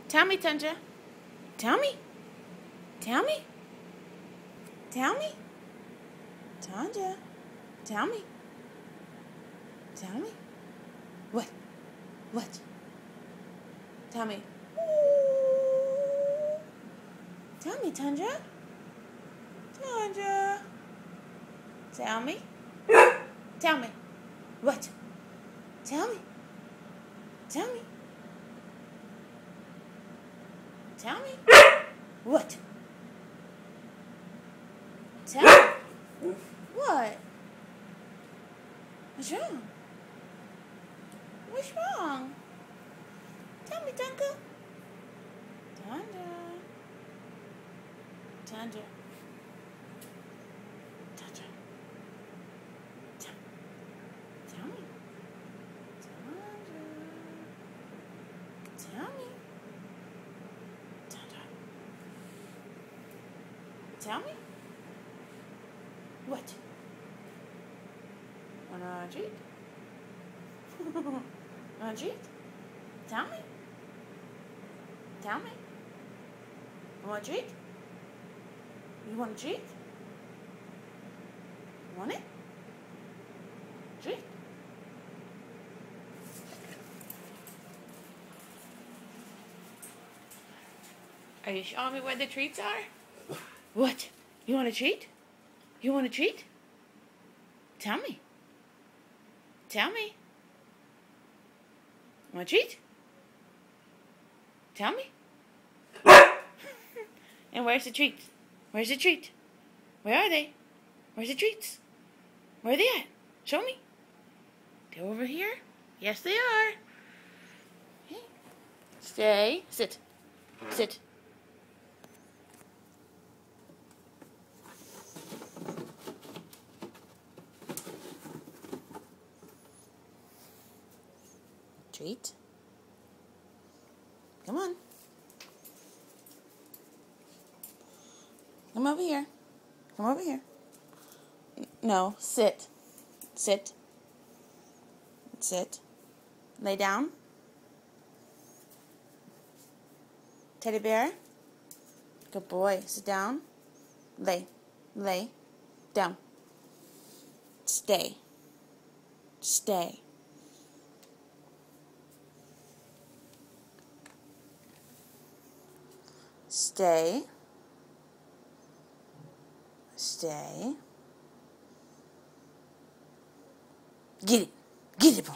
Tell me, Tundra. Tell me. Tell me. Tell me. Tundra. Tell me. Tell me. What? What? Tell me. Ooh. Tell me, Tundra. Tundra. Tell me. Tell me. What? Tell me. Tell me. Tell me. What? Tell me. What? What's wrong? What's wrong? Tell me, Tundra. Tundra. Tundra. Tundra. Tell me. Tundra. Tell me. Tundra. Tell me. What? Wanna treat? Wanna treat? Tell me. Tell me. You want a treat? You want a treat? Want it? Treat? Are you showing me where the treats are? What? You want a treat? You want a treat? Tell me. Tell me. Want a treat? Tell me. And where's the treats? Where's the treat? Where are they? Where's the treats? Where are they at? Show me. They're over here? Yes, they are. Okay. Stay. Sit. Sit. Treat. Come on. Come over here. Come over here. No, sit. Sit. Sit. Lay down. Teddy bear. Good boy. Sit down. Lay. Lay. Down. Stay. Stay. Stay. Stay. Get it. Get it, boy.